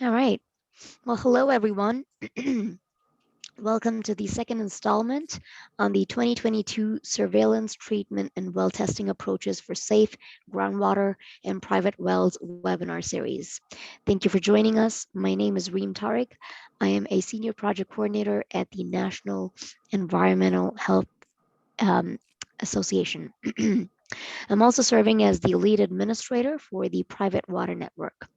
All right. Well, hello, everyone. Welcome to the second installment on the 2022 Surveillance, Treatment, and Well Testing Approaches for Safe Groundwater and Private Wells webinar series. Thank you for joining us. My name is Reem Tariq. I am a Senior Project Coordinator at the National Environmental Health um, Association. I'm also serving as the lead administrator for the Private Water Network.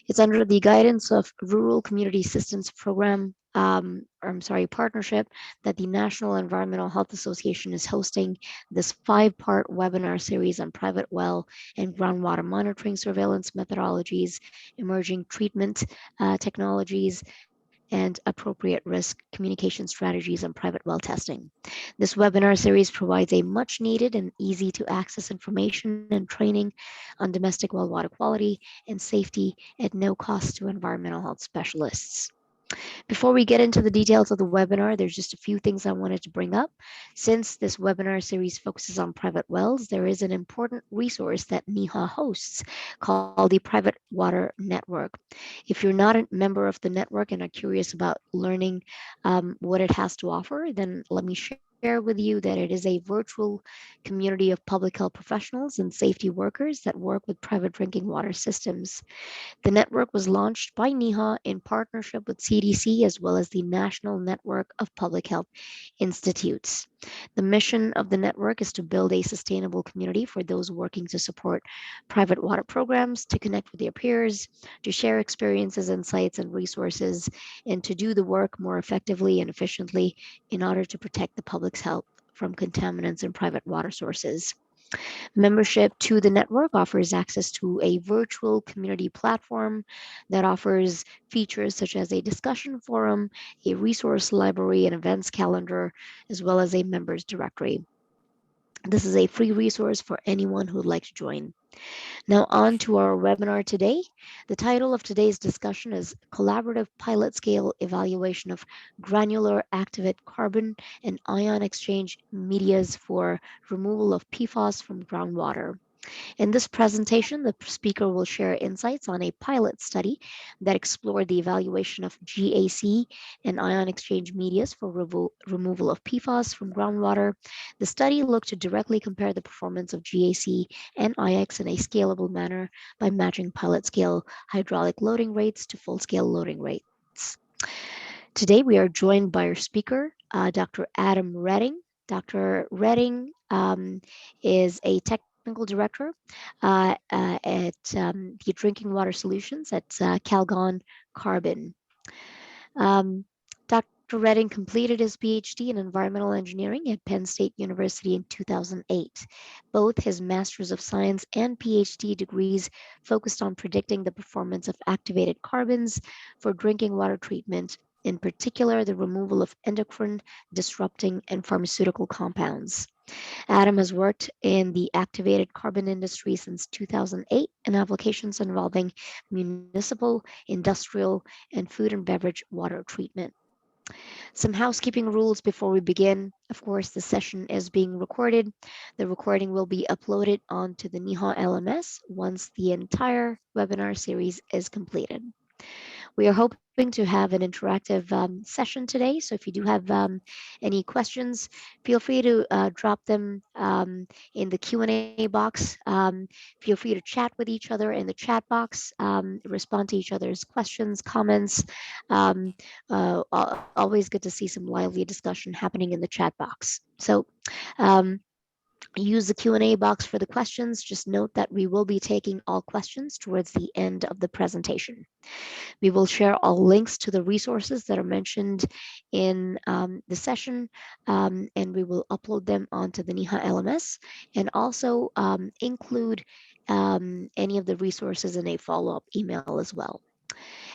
It's under the guidance of Rural Community Assistance Program, partnership that the National Environmental Health Association is hosting this 5-part webinar series on private well and groundwater monitoring surveillance methodologies, emerging treatment technologies, and appropriate risk communication strategies on private well testing. This webinar series provides a much needed and easy to access information and training on domestic well water quality and safety at no cost to environmental health specialists. Before we get into the details of the webinar, there's just a few things I wanted to bring up. Since this webinar series focuses on private wells, there is an important resource that NEHA hosts called the Private Water Network. If you're not a member of the network and are curious about learning what it has to offer, then let me share with you that it is a virtual community of public health professionals and safety workers that work with private drinking water systems. The network was launched by NEHA in partnership with CDC as well as the National Network of Public Health Institutes. The mission of the network is to build a sustainable community for those working to support private water programs, to connect with their peers, to share experiences, insights, and resources, and to do the work more effectively and efficiently in order to protect the public's health from contaminants in private water sources. Membership to the network offers access to a virtual community platform that offers features such as a discussion forum, a resource library, an events calendar, as well as a members directory. This is a free resource for anyone who would like to join. Now, on to our webinar today. The title of today's discussion is Collaborative Pilot Scale Evaluation of Granular Activate Carbon and Ion Exchange Medias for Removal of PFAS from Groundwater. In this presentation, the speaker will share insights on a pilot study that explored the evaluation of GAC and ion exchange medias for removal of PFAS from groundwater. The study looked to directly compare the performance of GAC and IX in a scalable manner by matching pilot scale hydraulic loading rates to full scale loading rates. Today, we are joined by our speaker, Dr. Adam Redding. Dr. Redding is a technical director at the Drinking Water Solutions at Calgon Carbon. Dr. Redding completed his PhD in environmental engineering at Penn State University in 2008. Both his Master's of Science and PhD degrees focused on predicting the performance of activated carbons for drinking water treatment, in particular the removal of endocrine disrupting and pharmaceutical compounds. Adam has worked in the activated carbon industry since 2008 in applications involving municipal, industrial, and food and beverage water treatment. Some housekeeping rules before we begin. Of course, the session is being recorded. The recording will be uploaded onto the NEHA LMS once the entire webinar series is completed. We are hoping to have an interactive session today. So if you do have any questions, feel free to drop them in the Q&A box. Feel free to chat with each other in the chat box, respond to each other's questions, comments. Um, Always good to see some lively discussion happening in the chat box. So um, use the Q&A box for the questions. Just note that we will be taking all questions towards the end of the presentation. We will share all links to the resources that are mentioned in the session, and we will upload them onto the NEHA LMS and also include any of the resources in a follow-up email as well.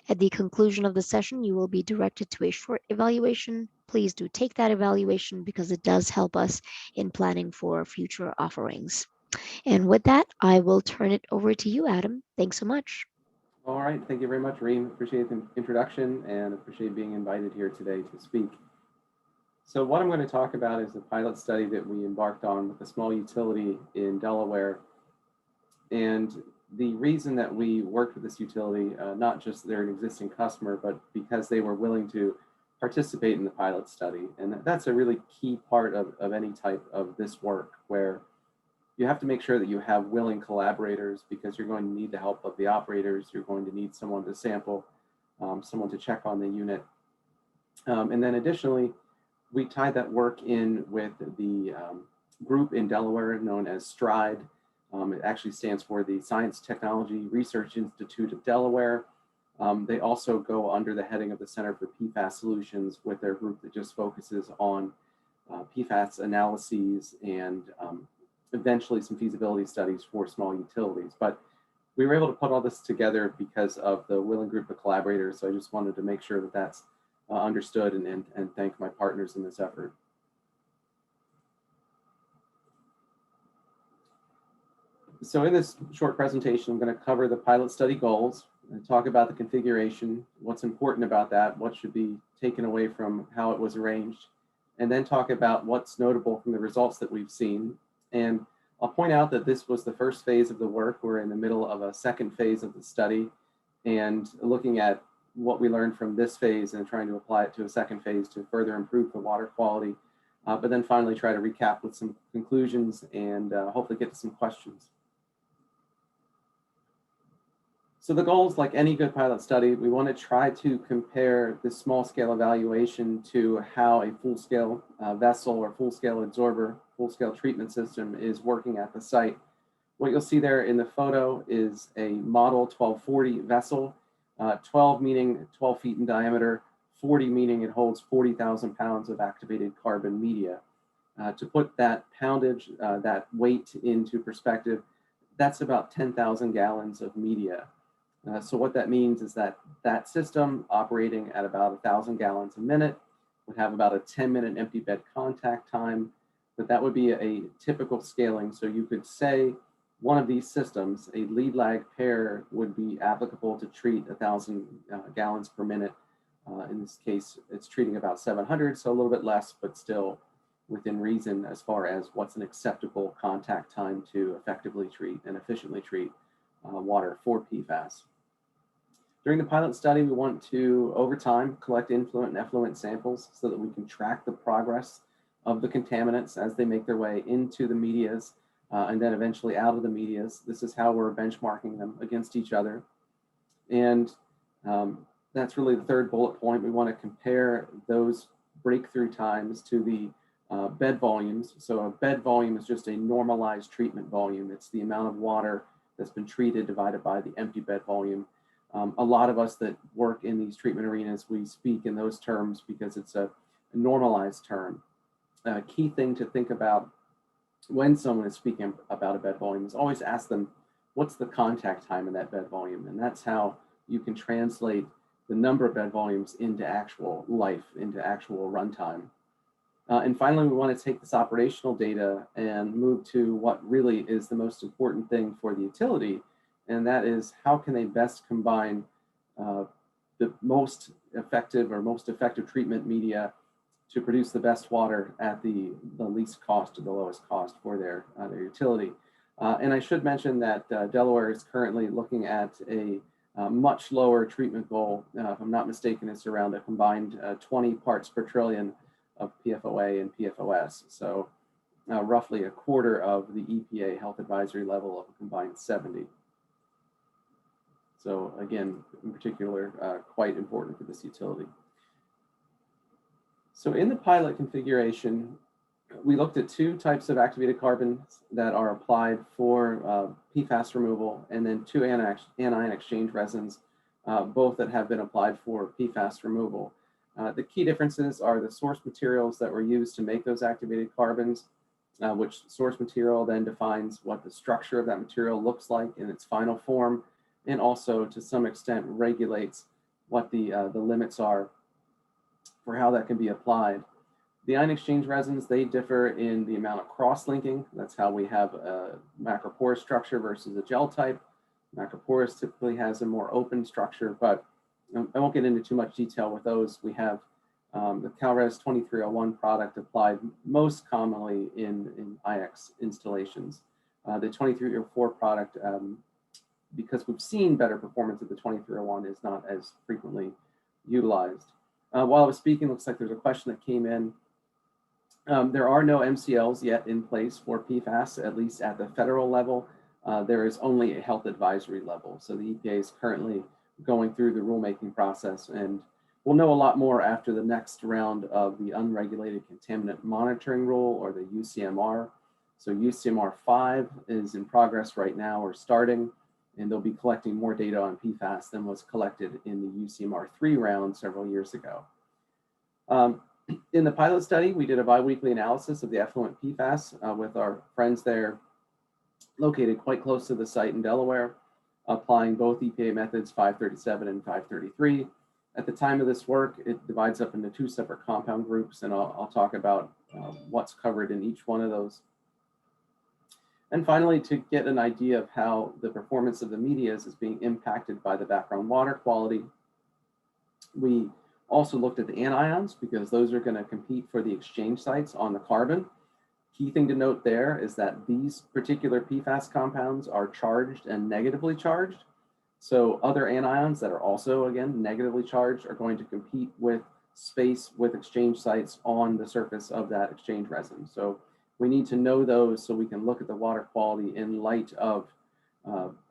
At the conclusion of the session, you will be directed to a short evaluation. Please do take that evaluation because it does help us in planning for future offerings. And with that, I will turn it over to you, Adam. Thanks so much. All right, thank you very much, Reem. Appreciate the introduction and appreciate being invited here today to speak. So what I'm going to talk about is the pilot study that we embarked on with a small utility in Delaware. And the reason that we worked with this utility, not just they're an existing customer, but because they were willing to participate in the pilot study. And that's a really key part of any type of this work, where you have to make sure that you have willing collaborators, because you're going to need the help of the operators. You're going to need someone to sample, someone to check on the unit. And then additionally, we tied that work in with the group in Delaware known as STRIDE. It actually stands for the Science Technology Research Institute of Delaware. They also go under the heading of the Center for PFAS Solutions, with their group that just focuses on PFAS analyses and eventually some feasibility studies for small utilities. But we were able to put all this together because of the willing group of collaborators. So I just wanted to make sure that that's understood, and thank my partners in this effort. So in this short presentation, I'm going to cover the pilot study goals and talk about the configuration, what's important about that, what should be taken away from how it was arranged, and then talk about what's notable from the results that we've seen. And I'll point out that this was the first phase of the work. We're in the middle of a second phase of the study, and looking at what we learned from this phase and trying to apply it to a second phase to further improve the water quality, but then finally try to recap with some conclusions and hopefully get to some questions. So the goals, like any good pilot study, we want to try to compare this small scale evaluation to how a full scale vessel or full scale absorber, full scale treatment system is working at the site. What you'll see there in the photo is a model 1240 vessel, 12 meaning 12 feet in diameter, 40 meaning it holds 40,000 pounds of activated carbon media. To put that poundage, that weight into perspective, that's about 10,000 gallons of media. So what that means is that that system operating at about 1,000 gallons a minute would have about a 10-minute empty bed contact time, but that would be a typical scaling. So you could say one of these systems, a lead lag pair, would be applicable to treat 1,000 gallons per minute. In this case, it's treating about 700, so a little bit less, but still within reason as far as what's an acceptable contact time to effectively treat and efficiently treat water for PFAS. During the pilot study, we want to, over time, collect influent and effluent samples so that we can track the progress of the contaminants as they make their way into the medias and then eventually out of the medias. This is how we're benchmarking them against each other. And that's really the third bullet point. We want to compare those breakthrough times to the bed volumes. So a bed volume is just a normalized treatment volume. It's the amount of water that's been treated divided by the empty bed volume. A lot of us that work in these treatment arenas, we speak in those terms because it's a normalized term. A key thing to think about when someone is speaking about a bed volume is always ask them, what's the contact time in that bed volume? And that's how you can translate the number of bed volumes into actual life, into actual runtime. And finally, we want to take this operational data and move to what really is the most important thing for the utility, and that is how can they best combine the most effective treatment media to produce the best water at the least cost or the lowest cost for their utility. And I should mention that Delaware is currently looking at a much lower treatment goal. If I'm not mistaken, it's around a combined 20 parts per trillion of PFOA and PFOS. So roughly a quarter of the EPA health advisory level of a combined 70. So again, in particular, quite important for this utility. So in the pilot configuration, we looked at two types of activated carbons that are applied for PFAS removal, and then two anion exchange resins, both that have been applied for PFAS removal. The key differences are the source materials that were used to make those activated carbons, which source material then defines what the structure of that material looks like in its final form, and also to some extent regulates what the limits are for how that can be applied. The ion exchange resins, they differ in the amount of cross-linking. That's how we have a macroporous structure versus a gel type. Macroporous typically has a more open structure, but I won't get into too much detail with those. We have the CalRes 2301 product applied most commonly in IX installations. The 2304 product because we've seen better performance of the 2301, is not as frequently utilized. While I was speaking, looks like there's a question that came in. There are no MCLs yet in place for PFAS, at least at the federal level. There is only a health advisory level. So the EPA is currently going through the rulemaking process, and we'll know a lot more after the next round of the Unregulated Contaminant Monitoring Rule, or the UCMR. So UCMR 5 is in progress right now, or starting, and they'll be collecting more data on PFAS than was collected in the UCMR 3 round several years ago. In the pilot study, we did a biweekly analysis of the effluent PFAS with our friends there located quite close to the site in Delaware, applying both EPA methods 537 and 533. At the time of this work, it divides up into two separate compound groups, and I'll talk about what's covered in each one of those. And finally, to get an idea of how the performance of the medias is being impacted by the background water quality, we also looked at the anions, because those are going to compete for the exchange sites on the carbon. Key thing to note there is that these particular PFAS compounds are charged and negatively charged. So other anions that are also, again, negatively charged are going to compete with space with exchange sites on the surface of that exchange resin. So we need to know those so we can look at the water quality in light of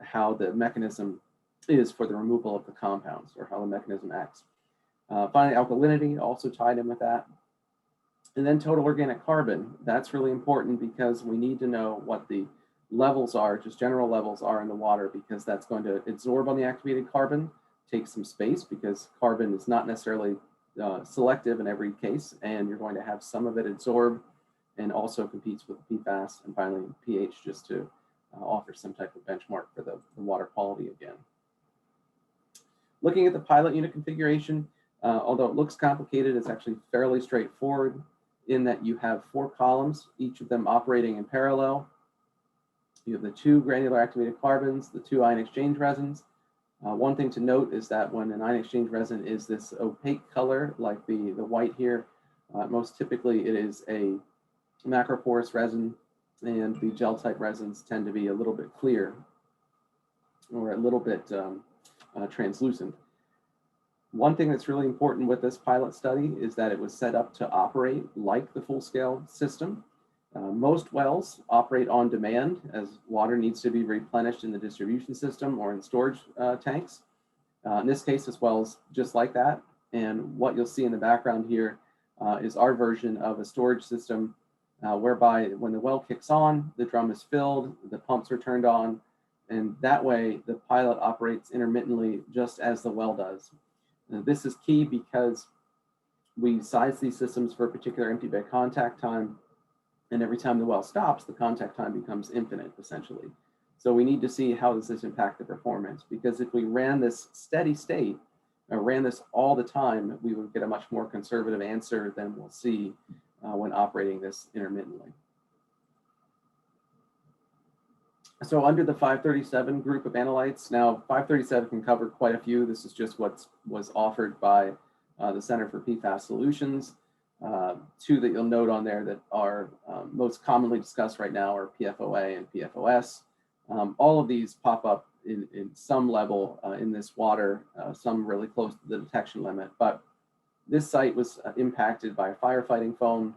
how the mechanism is for the removal of the compounds, or how the mechanism acts. Finally, alkalinity also tied in with that. And then total organic carbon. That's really important because we need to know what the levels are, just general levels are in the water, because that's going to absorb on the activated carbon, take some space, because carbon is not necessarily selective in every case, and you're going to have some of it absorb and also competes with PFAS. And finally, pH, just to offer some type of benchmark for the water quality again. Looking at the pilot unit configuration, although it looks complicated, it's actually fairly straightforward in that you have 4 columns, each of them operating in parallel. You have the 2 granular activated carbons, the 2 ion exchange resins. One thing to note is that when an ion exchange resin is this opaque color, like the white here, most typically it is a macroporous resin, and the gel type resins tend to be a little bit clear, or a little bit translucent. One thing that's really important with this pilot study is that it was set up to operate like the full-scale system. Most wells operate on demand, as water needs to be replenished in the distribution system or in storage tanks. In this case, this well's just like that. And what you'll see in the background here is our version of a storage system whereby when the well kicks on, the drum is filled, the pumps are turned on, and that way the pilot operates intermittently just as the well does. This is key because we size these systems for a particular empty bed contact time, and every time the well stops, the contact time becomes infinite, essentially. So we need to see how does this impact the performance, because if we ran this steady state, or ran this all the time, we would get a much more conservative answer than we'll see when operating this intermittently. So under the 537 group of analytes, now 537 can cover quite a few. This is just what was offered by the Center for PFAS Solutions. 2 that you'll note on there that are most commonly discussed right now are PFOA and PFOS. All of these pop up in some level in this water, some really close to the detection limit. But this site was impacted by firefighting foam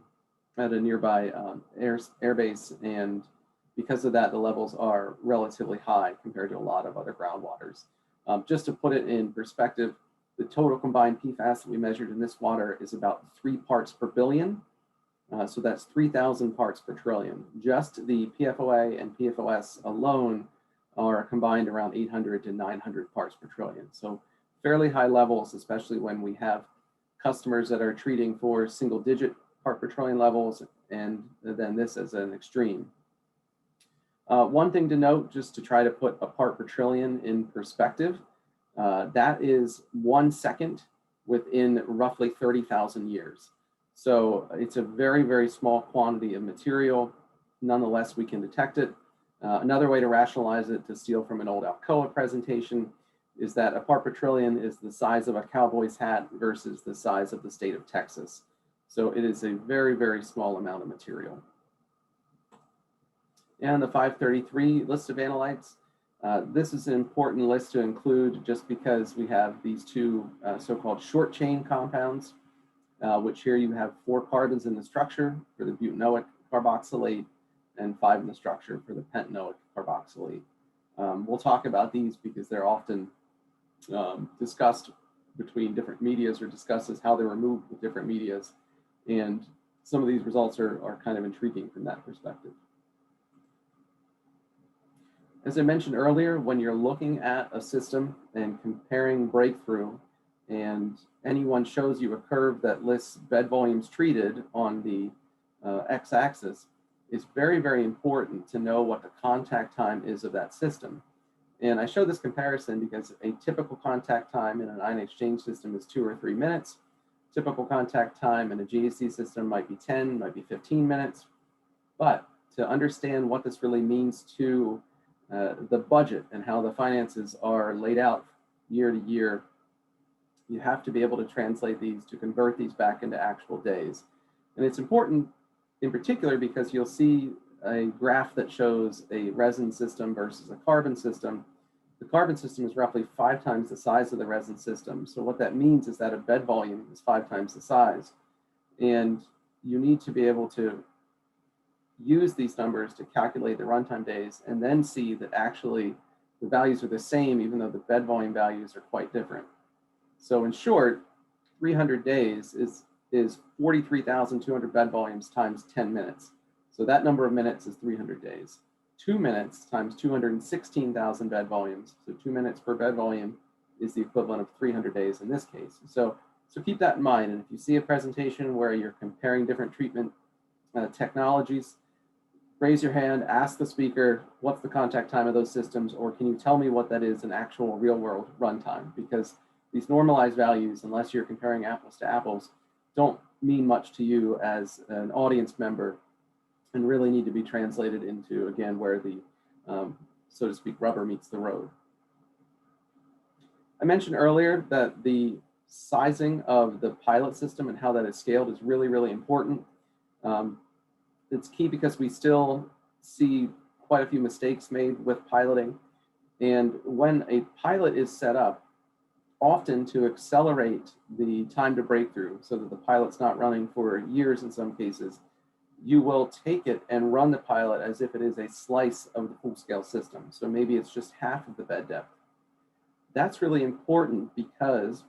at a nearby airbase, and because of that, the levels are relatively high compared to a lot of other groundwaters. Just to put it in perspective, the total combined PFAS that we measured in this water is about 3 parts per billion. So that's 3,000 parts per trillion. Just the PFOA and PFOS alone are combined around 800 to 900 parts per trillion. So fairly high levels, especially when we have customers that are treating for single-digit part per trillion levels, and then this as an extreme. One thing to note, just to try to put a part per trillion in perspective, that is 1 second within roughly 30,000 years. So it's a very, very small quantity of material. Nonetheless, we can detect it. Another way to rationalize it, to steal from an old Alcoa presentation, is that a part per trillion is the size of a cowboy's hat versus the size of the state of Texas. So it is a very, very small amount of material. And the 533 list of analytes, This is an important list to include just because we have these two so-called short chain compounds, which here you have 4 carbons in the structure for the butanoic carboxylate and 5 in the structure for the pentanoic carboxylate. We'll talk about these because they're often discussed between different medias or discussed as how they're removed with different medias. And some of these results are kind of intriguing from that perspective. As I mentioned earlier, when you're looking at a system and comparing breakthrough, and anyone shows you a curve that lists bed volumes treated on the x-axis, it's very, very important to know what the contact time is of that system. And I show this comparison because a typical contact time in an ion exchange system is 2 or 3 minutes. Typical contact time in a GAC system might be 10, might be 15 minutes. But to understand what this really means to the budget and how the finances are laid out year to year, you have to be able to translate these, to convert these back into actual days. And it's important in particular because you'll see a graph that shows a resin system versus a carbon system. The carbon system is roughly 5 times the size of the resin system. So what that means is that a bed volume is 5 times the size. And you need to be able to use these numbers to calculate the runtime days and then see that actually the values are the same, even though the bed volume values are quite different. So in short, 300 days is 43,200 bed volumes times 10 minutes. So that number of minutes is 300 days. 2 minutes times 216,000 bed volumes. So 2 minutes per bed volume is the equivalent of 300 days in this case. So keep that in mind. And if you see a presentation where you're comparing different treatment technologies, raise your hand, ask the speaker, what's the contact time of those systems, or can you tell me what that is in actual real world runtime? Because these normalized values, unless you're comparing apples to apples, don't mean much to you as an audience member and really need to be translated into, again, where the, so to speak, rubber meets the road. I mentioned earlier that the sizing of the pilot system and how that is scaled is really, really important. It's key because we still see quite a few mistakes made with piloting. And when a pilot is set up, often to accelerate the time to breakthrough so that the pilot's not running for years in some cases, you will take it and run the pilot as if it is a slice of the full-scale system. So maybe it's just half of the bed depth. That's really important because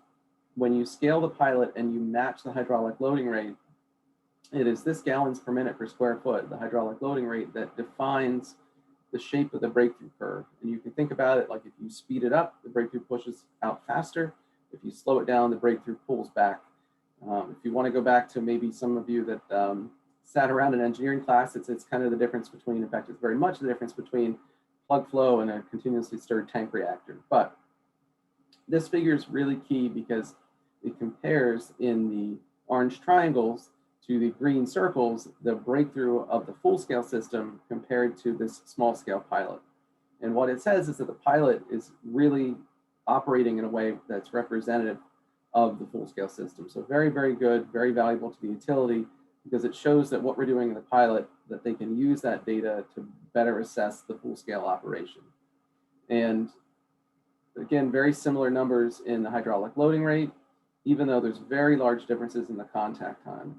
when you scale the pilot and you match the hydraulic loading rate, it is this gallons per minute per square foot, the hydraulic loading rate, that defines the shape of the breakthrough curve. And you can think about it like if you speed it up, the breakthrough pushes out faster. If you slow it down, the breakthrough pulls back. If you want to go back to maybe some of you that sat around in engineering class, it's kind of the difference between, in fact, it's very much the difference between plug flow and a continuously stirred tank reactor. But this figure is really key because it compares in the orange triangles to the green circles, the breakthrough of the full-scale system compared to this small-scale pilot. And what it says is that the pilot is really operating in a way that's representative of the full-scale system. So very, very good, very valuable to the utility because it shows that what we're doing in the pilot, that they can use that data to better assess the full-scale operation. And again, very similar numbers in the hydraulic loading rate, even though there's very large differences in the contact time.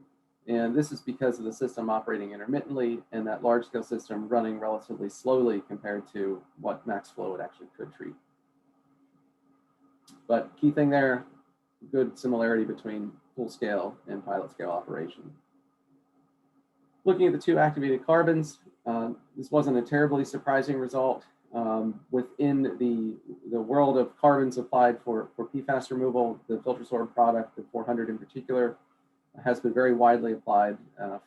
And this is because of the system operating intermittently and that large-scale system running relatively slowly compared to what max flow it actually could treat. But key thing there, good similarity between full-scale and pilot-scale operation. Looking at the 2 activated carbons, this wasn't a terribly surprising result. Within the world of carbons applied for PFAS removal, the filter sorb product, the 400 in particular, has been very widely applied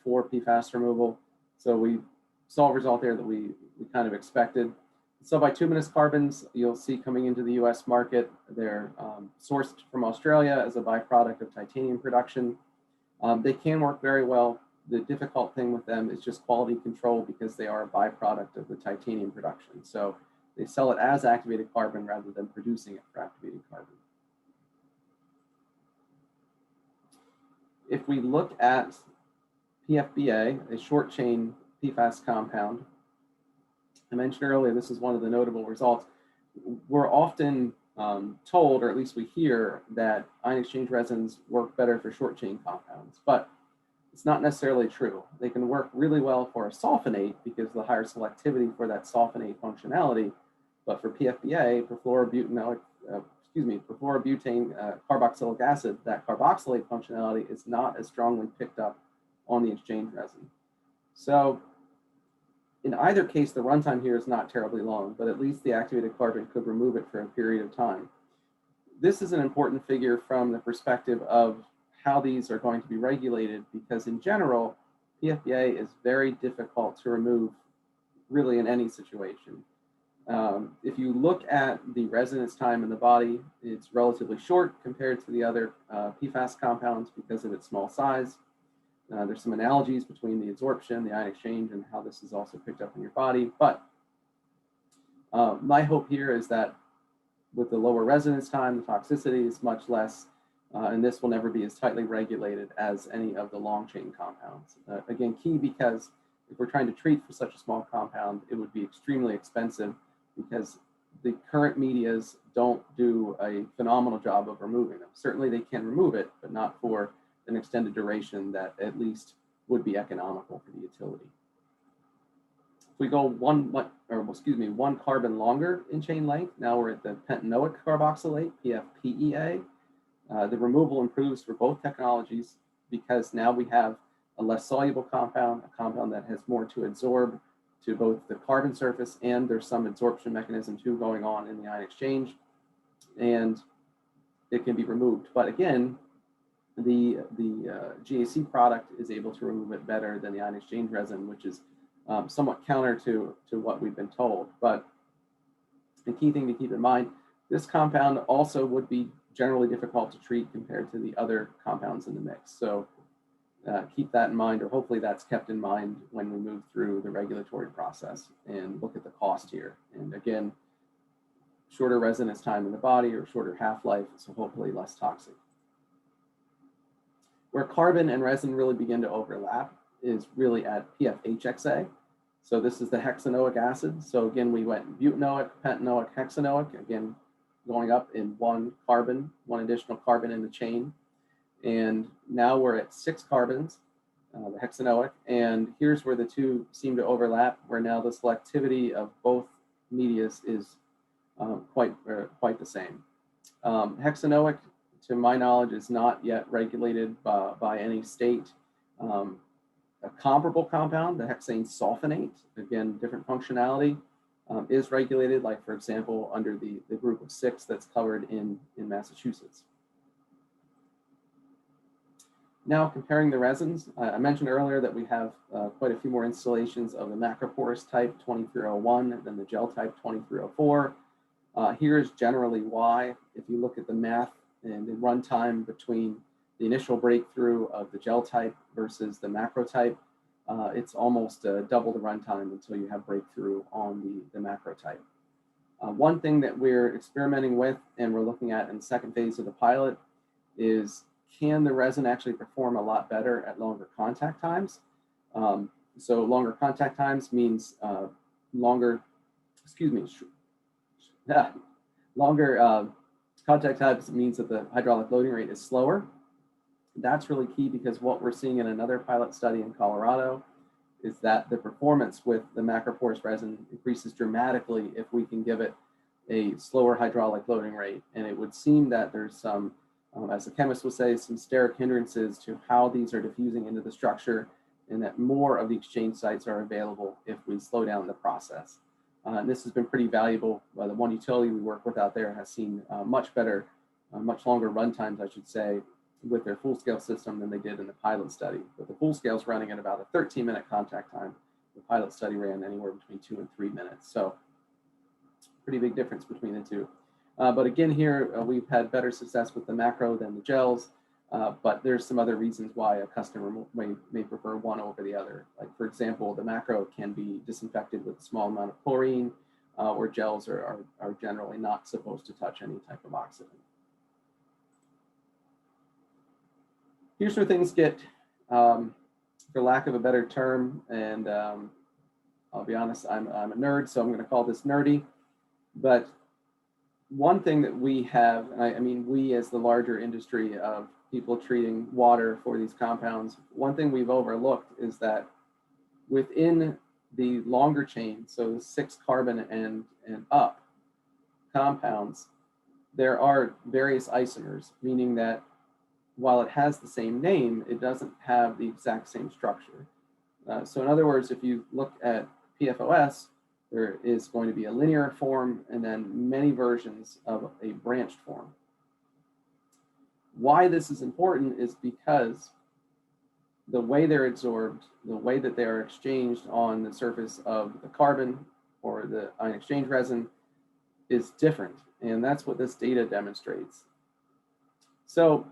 for PFAS removal. So we saw a result there that we kind of expected. Subbituminous carbons, you'll see coming into the US market. They're sourced from Australia as a byproduct of titanium production. They can work very well. The difficult thing with them is just quality control because they are a byproduct of the titanium production. So they sell it as activated carbon rather than producing it for activated carbon. If we look at PFBA, a short chain PFAS compound, I mentioned earlier, this is one of the notable results. we're often told, or at least we hear, that ion exchange resins work better for short chain compounds, but it's not necessarily true. They can work really well for a sulfonate because of the higher selectivity for that sulfonate functionality, but for PFBA, perfluorobutane carboxylic acid, that carboxylate functionality is not as strongly picked up on the exchange resin. So in either case, the runtime here is not terribly long, but at least the activated carbon could remove it for a period of time. This is an important figure from the perspective of how these are going to be regulated, because in general, PFBA is very difficult to remove really in any situation. If you look at the residence time in the body, it's relatively short compared to the other PFAS compounds because of its small size. There's some analogies between the adsorption, the ion exchange, and how this is also picked up in your body. But my hope here is that with the lower residence time, the toxicity is much less, and this will never be as tightly regulated as any of the long chain compounds. Again, key because if we're trying to treat for such a small compound, it would be extremely expensive because the current medias don't do a phenomenal job of removing them. Certainly they can remove it, but not for an extended duration that at least would be economical for the utility. If we go one carbon longer in chain length, now we're at the pentanoic carboxylate, PFPEA. The removal improves for both technologies because now we have a less soluble compound, a compound that has more to absorb to both the carbon surface, and there's some absorption mechanism too going on in the ion exchange, and it can be removed. But again, the GAC product is able to remove it better than the ion exchange resin, which is somewhat counter to what we've been told. But the key thing to keep in mind, this compound also would be generally difficult to treat compared to the other compounds in the mix. So keep that in mind, or hopefully that's kept in mind when we move through the regulatory process and look at the cost here. And again, shorter residence time in the body or shorter half-life, so hopefully less toxic. Where carbon and resin really begin to overlap is really at PFHXA. So this is the hexanoic acid. So again, we went butanoic, pentanoic, hexanoic, again, going up in one additional carbon in the chain. And now we're at 6 carbons, the hexanoic, and here's where the two seem to overlap, where now the selectivity of both medias is quite the same. Hexanoic, to my knowledge, is not yet regulated by any state. A comparable compound, the hexane sulfonate, again, different functionality, is regulated, like, for example, under the group of 6 that's covered in Massachusetts. Now, comparing the resins, I mentioned earlier that we have quite a few more installations of the macroporous type 2301 than the gel type 2304. Here is generally why. If you look at the math and the runtime between the initial breakthrough of the gel type versus the macro type, it's almost double the runtime until you have breakthrough on the macro type. One thing that we're experimenting with and we're looking at in the second phase of the pilot is, can the resin actually perform a lot better at longer contact times? So longer contact times means longer contact times means that the hydraulic loading rate is slower. That's really key because what we're seeing in another pilot study in Colorado is that the performance with the macroporous resin increases dramatically if we can give it a slower hydraulic loading rate. And it would seem that there's some, as the chemist would say, some steric hindrances to how these are diffusing into the structure, and that more of the exchange sites are available if we slow down the process. And this has been pretty valuable. The one utility we work with out there has seen much better, much longer run times, I should say, with their full-scale system than they did in the pilot study. But the full scale is running at about a 13-minute contact time. The pilot study ran anywhere between 2 and 3 minutes. So pretty big difference between the two. But again, here we've had better success with the macro than the gels, but there's some other reasons why a customer may prefer one over the other. Like, for example, the macro can be disinfected with a small amount of chlorine, where gels are generally not supposed to touch any type of oxidant. Here's where things get, for lack of a better term, and I'll be honest, I'm a nerd, so I'm going to call this nerdy, but one thing that we have, and I mean we as the larger industry of people treating water for these compounds, one thing we've overlooked is that within the longer chain, so the 6 carbon and up compounds, there are various isomers, meaning that while it has the same name, it doesn't have the exact same structure. So in other words, if you look at PFOS, there is going to be a linear form and then many versions of a branched form. Why this is important is because the way they're absorbed, the way that they are exchanged on the surface of the carbon or the ion exchange resin is different. And that's what this data demonstrates. So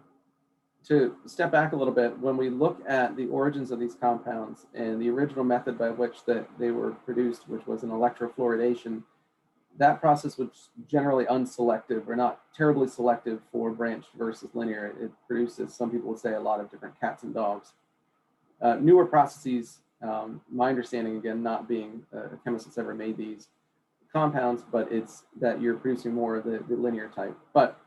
to step back a little bit, when we look at the origins of these compounds and the original method by which they were produced, which was an electrofluoridation, that process was generally unselective or not terribly selective for branched versus linear. It produces, some people would say, a lot of different cats and dogs. Newer processes, my understanding, again, not being a chemist that's ever made these compounds, but it's that you're producing more of the linear type. But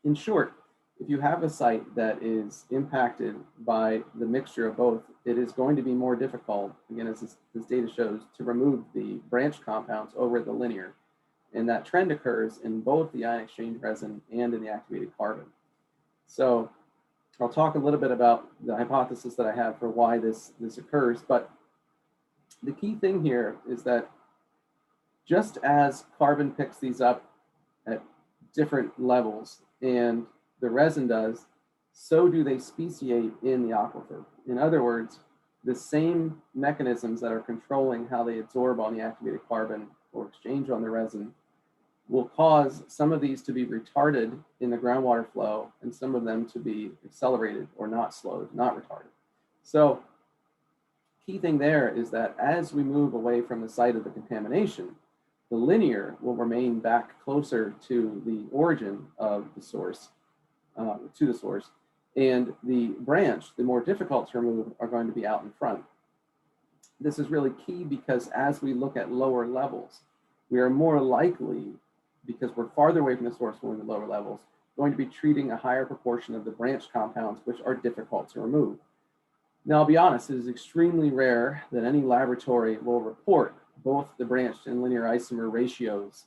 in short, if you have a site that is impacted by the mixture of both, it is going to be more difficult, again, as this data shows, to remove the branched compounds over the linear. And that trend occurs in both the ion exchange resin and in the activated carbon. So I'll talk a little bit about the hypothesis that I have for why this occurs, but the key thing here is that just as carbon picks these up at different levels and the resin does, so do they speciate in the aquifer. In other words, the same mechanisms that are controlling how they absorb on the activated carbon or exchange on the resin will cause some of these to be retarded in the groundwater flow and some of them to be accelerated or not slowed, not retarded. So key thing there is that as we move away from the site of the contamination, the linear will remain back closer to the origin of the source, and the branch, the more difficult to remove, are going to be out in front. This is really key because as we look at lower levels, we are more likely, because we're farther away from the source when we're in the lower levels, going to be treating a higher proportion of the branched compounds, which are difficult to remove. Now, I'll be honest, it is extremely rare that any laboratory will report both the branched and linear isomer ratios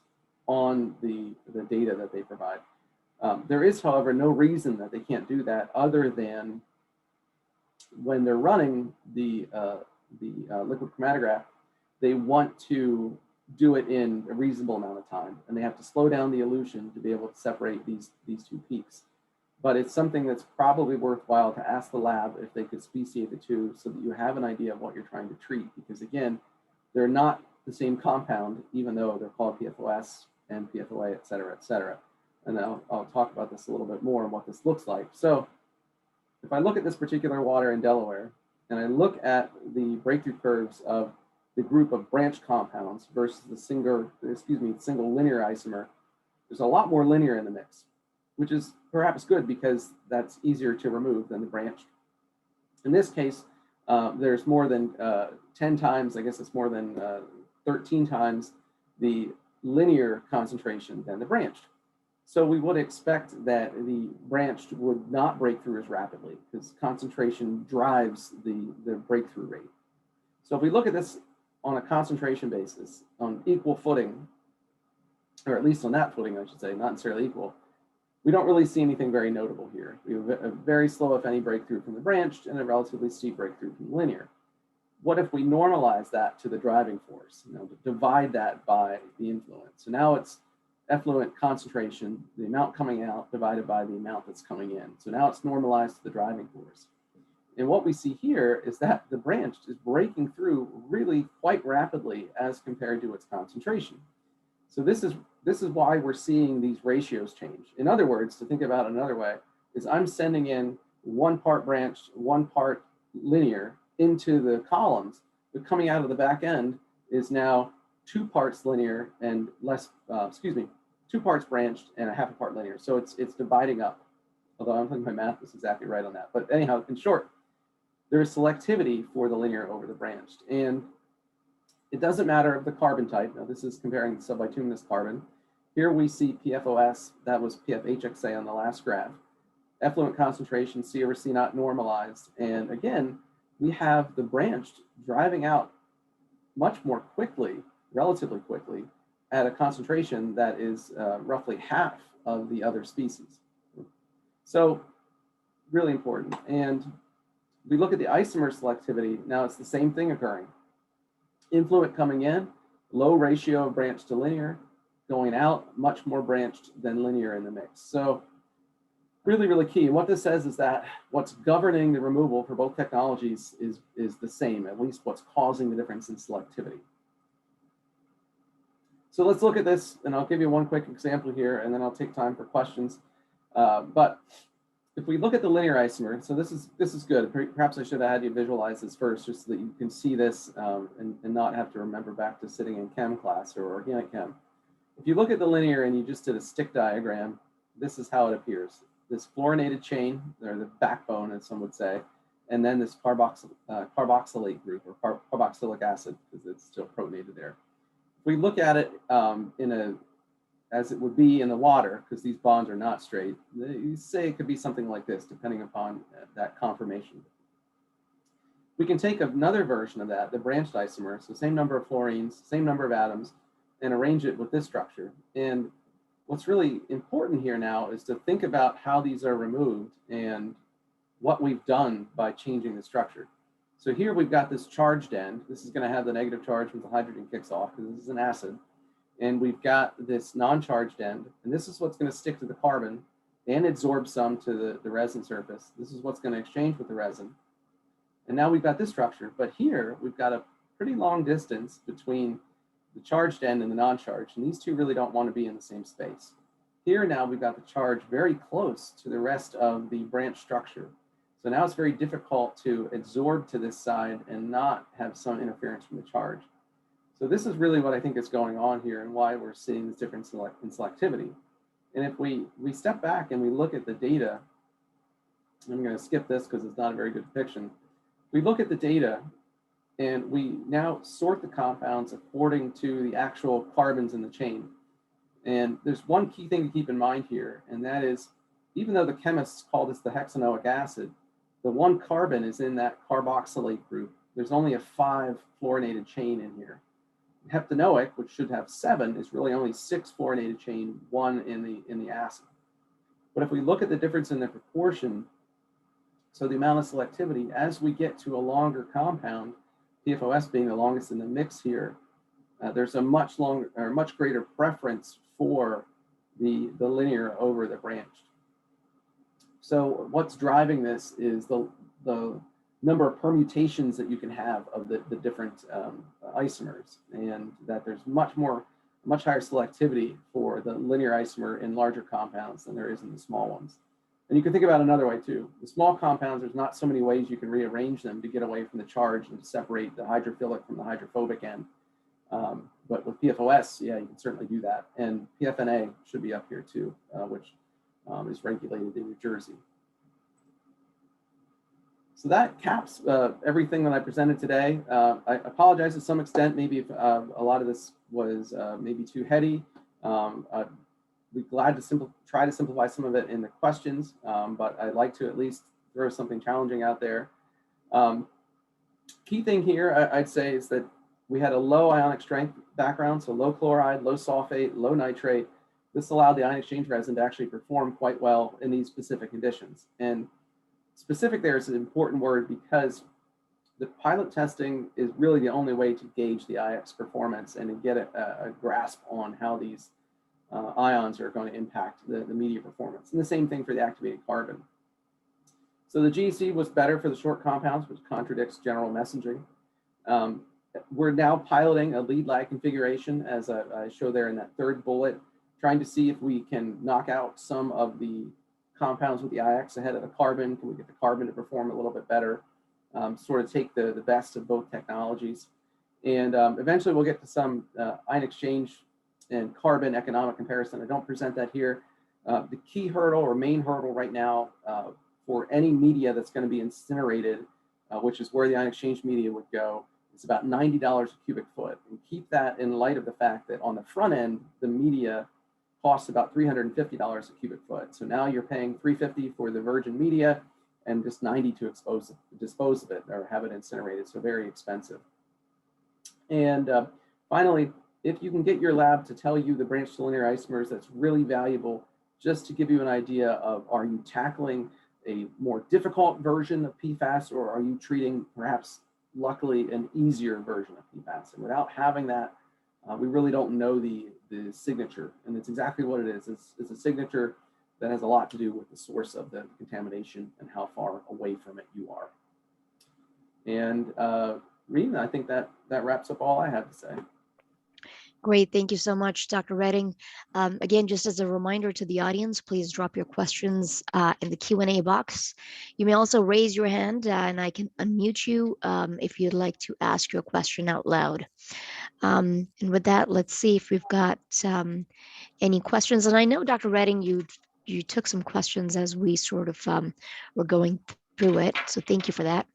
on the data that they provide. There is, however, no reason that they can't do that other than when they're running the liquid chromatograph, they want to do it in a reasonable amount of time, and they have to slow down the elution to be able to separate these two peaks. But it's something that's probably worthwhile to ask the lab if they could speciate the two so that you have an idea of what you're trying to treat, because again, they're not the same compound, even though they're called PFOS and PFOA, et cetera, et cetera. And I'll talk about this a little bit more and what this looks like. So if I look at this particular water in Delaware, and I look at the breakthrough curves of the group of branch compounds versus the single linear isomer, there's a lot more linear in the mix, which is perhaps good because that's easier to remove than the branched. In this case, there's more than 10 times, I guess it's more than 13 times the linear concentration than the branched. So we would expect that the branched would not break through as rapidly because concentration drives the breakthrough rate. So if we look at this on a concentration basis, on equal footing, or at least on that footing, I should say, not necessarily equal, we don't really see anything very notable here. We have a very slow, if any, breakthrough from the branched and a relatively steep breakthrough from the linear. What if we normalize that to the driving force, divide that by the influence? So now it's effluent concentration, the amount coming out divided by the amount that's coming in. So now it's normalized to the driving force. And what we see here is that the branched is breaking through really quite rapidly as compared to its concentration. So this is why we're seeing these ratios change. In other words, to think about it another way, is I'm sending in 1 part branched, 1 part linear into the columns, but coming out of the back end is now 2 parts linear and 2 parts branched and a half a part linear. So it's dividing up, although I don't think my math is exactly right on that. But anyhow, in short, there is selectivity for the linear over the branched. And it doesn't matter of the carbon type. Now this is comparing the subbituminous carbon. Here we see PFOS, that was PFHXA on the last graph. Effluent concentration, C over C naught normalized. And again, we have the branched driving out much more quickly, relatively quickly, at a concentration that is roughly half of the other species. So really important. And we look at the isomer selectivity. Now it's the same thing occurring. Influent coming in, low ratio of branched to linear, going out, much more branched than linear in the mix. So really, really key. And what this says is that what's governing the removal for both technologies is the same, at least what's causing the difference in selectivity. So let's look at this, and I'll give you one quick example here, and then I'll take time for questions. But if we look at the linear isomer, so this is good. Perhaps I should have had you visualize this first, just so that you can see this and not have to remember back to sitting in chem class or organic chem. If you look at the linear and you just did a stick diagram, this is how it appears. This fluorinated chain, or the backbone, as some would say, and then this carboxylate group, or carboxylic acid, because it's still protonated there. If we look at it as it would be in the water, because these bonds are not straight, you say it could be something like this, depending upon that conformation. We can take another version of that, the branched isomer, so same number of fluorines, same number of atoms, and arrange it with this structure. And what's really important here now is to think about how these are removed and what we've done by changing the structure. So here we've got this charged end. This is going to have the negative charge when the hydrogen kicks off, because this is an acid. And we've got this non-charged end, and this is what's going to stick to the carbon and absorb some to the resin surface. This is what's going to exchange with the resin. And now we've got this structure, but here we've got a pretty long distance between the charged end and the non-charged, and these two really don't want to be in the same space. Here now we've got the charge very close to the rest of the branch structure. So now it's very difficult to adsorb to this side and not have some interference from the charge. So this is really what I think is going on here and why we're seeing this difference in selectivity. And if we step back and we look at the data, I'm going to skip this because it's not a very good depiction. We look at the data and we now sort the compounds according to the actual carbons in the chain. And there's one key thing to keep in mind here, and that is, even though the chemists call this the hexanoic acid, the one carbon is in that carboxylate group. There's only a 5 fluorinated chain in here. Heptanoic, which should have 7, is really only 6 fluorinated chain, 1 in the acid. But if we look at the difference in the proportion, so the amount of selectivity, as we get to a longer compound, PFOS being the longest in the mix here, there's a much greater preference for the linear over the branched. So what's driving this is the number of permutations that you can have of the different isomers, and that there's much higher selectivity for the linear isomer in larger compounds than there is in the small ones. And you can think about it another way too. The small compounds, there's not so many ways you can rearrange them to get away from the charge and separate the hydrophilic from the hydrophobic end. But with PFOS, yeah, you can certainly do that. And PFNA should be up here too, which is regulated in New Jersey. So that caps everything that I presented today. I apologize to some extent, maybe if a lot of this was maybe too heady. I'd be glad to try to simplify some of it in the questions, but I'd like to at least throw something challenging out there. Key thing here, I'd say, is that we had a low ionic strength background, so low chloride, low sulfate, low nitrate. This allowed the ion exchange resin to actually perform quite well in these specific conditions. And specific there is an important word because the pilot testing is really the only way to gauge the IX performance and to get a grasp on how these ions are going to impact the media performance. And the same thing for the activated carbon. So the GAC was better for the short compounds, which contradicts general messaging. We're now piloting a lead lag configuration, as I show there in that third bullet, trying to see if we can knock out some of the compounds with the IX ahead of the carbon. Can we get the carbon to perform a little bit better? Sort of take the best of both technologies. And eventually we'll get to some ion exchange and carbon economic comparison. I don't present that here. The key hurdle or main hurdle right now for any media that's going to be incinerated, which is where the ion exchange media would go, it's about $90 a cubic foot. And keep that in light of the fact that on the front end, the media costs about $350 a cubic foot. So now you're paying $350 for the virgin media and just $90 to dispose of it or have it incinerated. So very expensive. And finally, if you can get your lab to tell you the branched linear isomers, that's really valuable just to give you an idea of, are you tackling a more difficult version of PFAS, or are you treating perhaps luckily an easier version of PFAS? And without having that, we really don't know the signature. And it's exactly what it is. It's a signature that has a lot to do with the source of the contamination and how far away from it you are. And Reem, I think that wraps up all I have to say. Great. Thank you so much, Dr. Redding. Again, just as a reminder to the audience, please drop your questions in the Q&A box. You may also raise your hand and I can unmute you if you'd like to ask your question out loud. And with that, let's see if we've got any questions. And I know, Dr. Redding, you took some questions as we sort of were going through it. So thank you for that.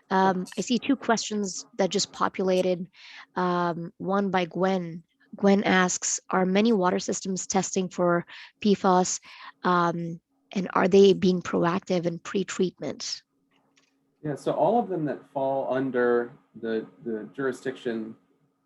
I see two questions that just populated. One by Gwen. Gwen asks, are many water systems testing for PFAS, and are they being proactive in pre-treatment? Yeah, so all of them that fall under the jurisdiction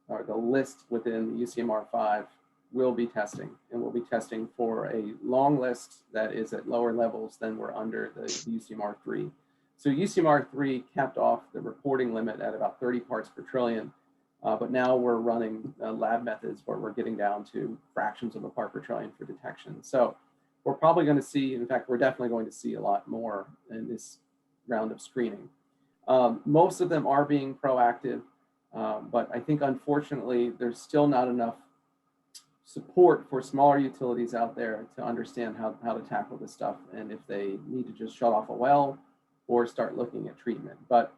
or the list within the UCMR 5 will be testing, and we'll be testing for a long list that is at lower levels than we're under the UCMR 3. So UCMR 3 capped off the reporting limit at about 30 parts per trillion, but now we're running lab methods where we're getting down to fractions of a part per trillion for detection. So we're probably going to see, in fact, we're definitely going to see a lot more in this round of screening. Most of them are being proactive, but I think unfortunately there's still not enough support for smaller utilities out there to understand how to tackle this stuff, and if they need to just shut off a well or start looking at treatment. But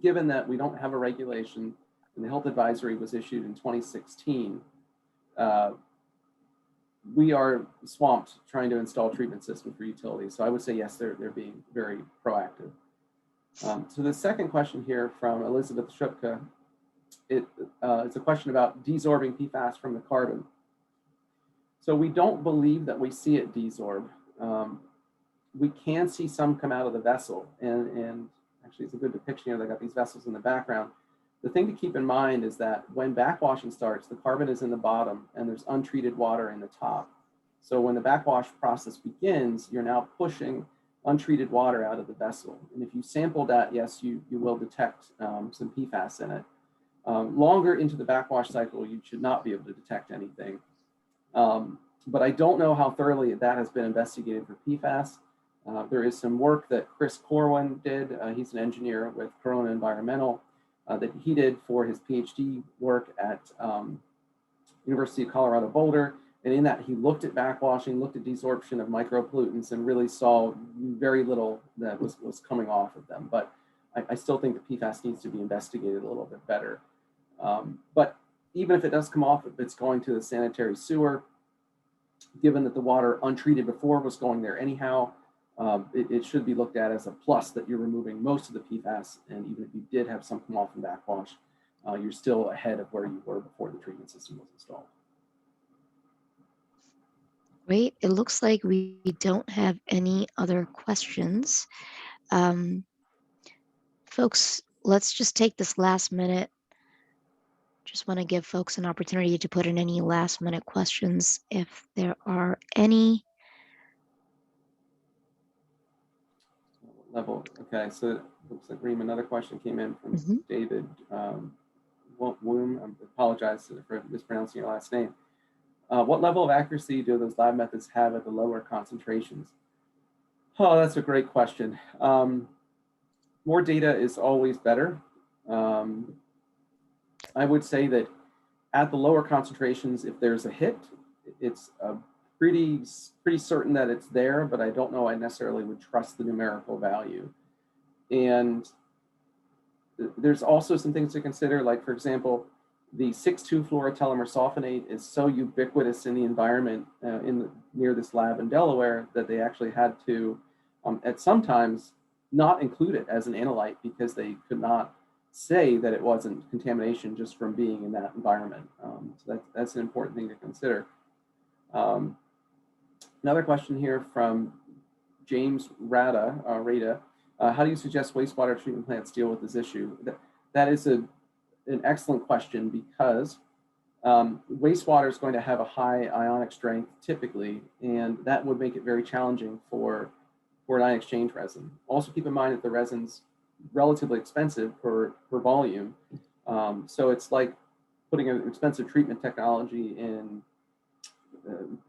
given that we don't have a regulation and the health advisory was issued in 2016, we are swamped trying to install treatment systems for utilities. So I would say yes, they're being very proactive. So the second question here from Elizabeth Shupka, it's a question about desorbing PFAS from the carbon. So we don't believe that we see it desorb. We can see some come out of the vessel, and actually it's a good depiction here. They got these vessels in the background. The thing to keep in mind is that when backwashing starts, the carbon is in the bottom and there's untreated water in the top. So when the backwash process begins, you're now pushing untreated water out of the vessel. And if you sample that, yes, you will detect some PFAS in it. Longer into the backwash cycle, you should not be able to detect anything. But I don't know how thoroughly that has been investigated for PFAS. There is some work that Chris Corwin did. He's an engineer with Corona Environmental that he did for his PhD work at University of Colorado Boulder. And in that, he looked at backwashing, looked at desorption of micropollutants, and really saw very little that was coming off of them. But I still think the PFAS needs to be investigated a little bit better. But even if it does come off, if it's going to the sanitary sewer, given that the water untreated before was going there anyhow, it should be looked at as a plus that you're removing most of the PFAS. And even if you did have some come off in backwash, you're still ahead of where you were before the treatment system was installed. Great. It looks like we don't have any other questions. Folks, let's just take this last minute. Just want to give folks an opportunity to put in any last minute questions if there are any. Level. Okay, so it looks like Reem, another question came in from David Woom. I apologize for mispronouncing your last name. What level of accuracy do those lab methods have at the lower concentrations? Oh, that's a great question. More data is always better. I would say that at the lower concentrations, if there's a hit, it's pretty certain that it's there, but I don't know I necessarily would trust the numerical value. And there's also some things to consider, like for example, the 6,2-fluorotellumer sulfonate is so ubiquitous in the environment near this lab in Delaware that they actually had to, at some times, not include it as an analyte because they could not say that it wasn't contamination just from being in that environment. So that's an important thing to consider. Um, Another question here from James Rada. How do you suggest wastewater treatment plants deal with this issue? That is an excellent question because wastewater is going to have a high ionic strength typically, and that would make it very challenging for an ion exchange resin. Also keep in mind that the resin's relatively expensive per volume. So it's like putting an expensive treatment technology in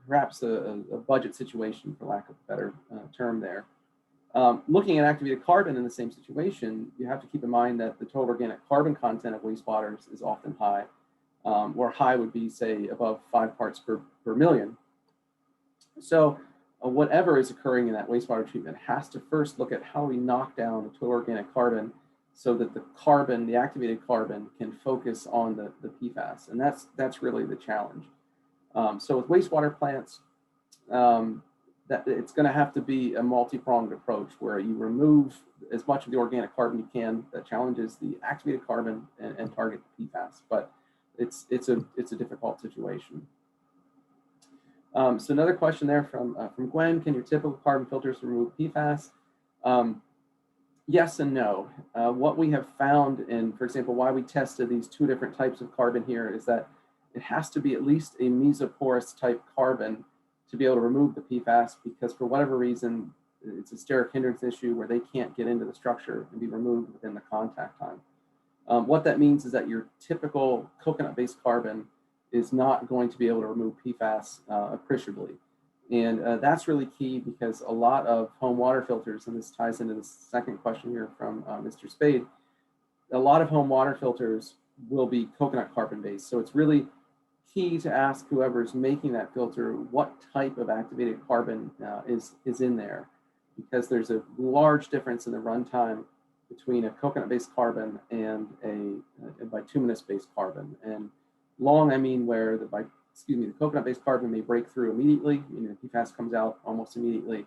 perhaps a budget situation, for lack of a better term there. Looking at activated carbon in the same situation, you have to keep in mind that the total organic carbon content of wastewaters is often high, where high would be, say, above 5 parts per million. So whatever is occurring in that wastewater treatment has to first look at how we knock down the total organic carbon so that the carbon, the activated carbon, can focus on the PFAS. And that's really the challenge. So with wastewater plants, that it's going to have to be a multi-pronged approach where you remove as much of the organic carbon you can that challenges the activated carbon and target PFAS. But it's a difficult situation. So another question there from Gwen: can your typical carbon filters remove PFAS? Yes and no. What we have found, and for example, why we tested these two different types of carbon here, is that it has to be at least a mesoporous type carbon to be able to remove the PFAS, because for whatever reason, it's a steric hindrance issue where they can't get into the structure and be removed within the contact time. What that means is that your typical coconut-based carbon is not going to be able to remove PFAS appreciably. And that's really key because a lot of home water filters, and this ties into the second question here from Mr. Spade, a lot of home water filters will be coconut carbon based. So it's really key to ask whoever's making that filter what type of activated carbon is in there, because there's a large difference in the runtime between a coconut-based carbon and a bituminous-based carbon. And long, I mean where the coconut-based carbon may break through immediately, the PFAS comes out almost immediately,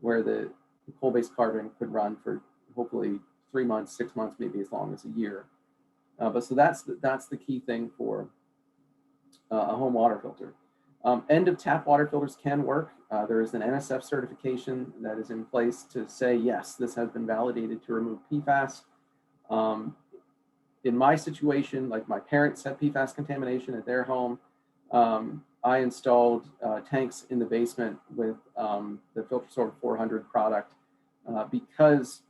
where the coal-based carbon could run for hopefully 3 months, 6 months, maybe as long as a year. But so that's the key thing for a home water filter. End of tap water filters can work. There is an NSF certification that is in place to say, yes, this has been validated to remove PFAS. In my situation, like my parents had PFAS contamination at their home, I installed tanks in the basement with the FilterSort 400 product because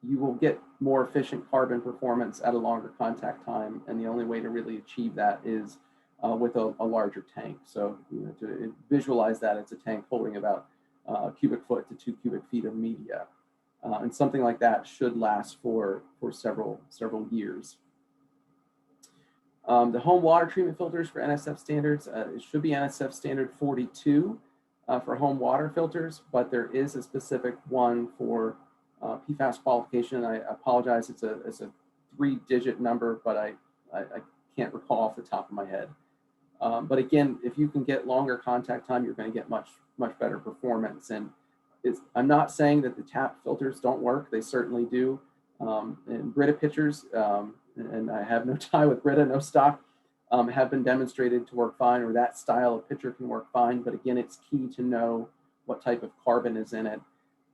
you will get more efficient carbon performance at a longer contact time. And the only way to really achieve that is with a larger tank. So to visualize that, it's a tank holding about a cubic foot to 2 cubic feet of media. And something like that should last for several years. The home water treatment filters for NSF standards, it should be NSF standard 42 for home water filters, but there is a specific one for PFAS qualification. I apologize, it's a 3-digit number, but I can't recall off the top of my head. But again, if you can get longer contact time, you're going to get much better performance. And I'm not saying that the tap filters don't work; they certainly do. And Brita pitchers, and I have no tie with Brita, no stock, have been demonstrated to work fine, or that style of pitcher can work fine. But again, it's key to know what type of carbon is in it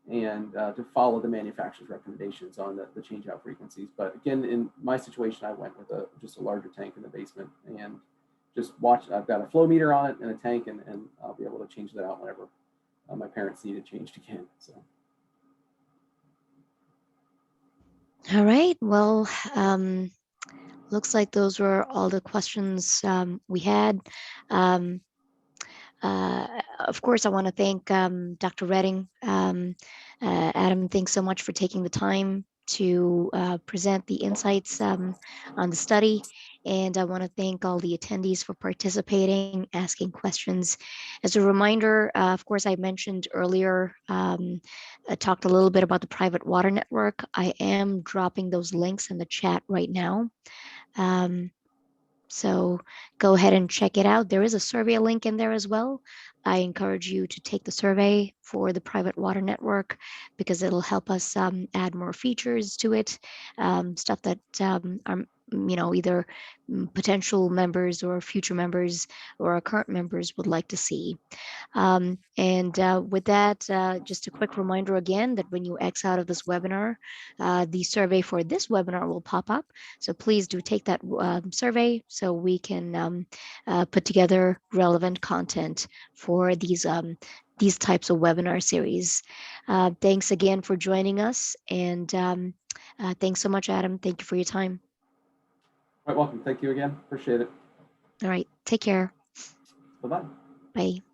and to follow the manufacturer's recommendations on the change out frequencies. But again, in my situation, I went with just a larger tank in the basement and just watch. I've got a flow meter on it and a tank, and I'll be able to change that out whenever my parents need it changed again. So. All right. Well, looks like those were all the questions we had. Of course, I want to thank Dr. Redding. Adam, thanks so much for taking the time to present the insights on the study. And I want to thank all the attendees for participating, asking questions. As a reminder, of course, I mentioned earlier, I talked a little bit about the private water network. I am dropping those links in the chat right now. So go ahead and check it out. There is a survey link in there as well. I encourage you to take the survey for the private water network because it'll help us add more features to it, stuff that either potential members or future members or our current members would like to see. And with that, just a quick reminder again that when you X out of this webinar, the survey for this webinar will pop up. So please do take that survey so we can put together relevant content for these types of webinar series. Thanks again for joining us. And thanks so much, Adam. Thank you for your time. Quite welcome. Thank you again. Appreciate it. All right. Take care. Bye-bye. Bye.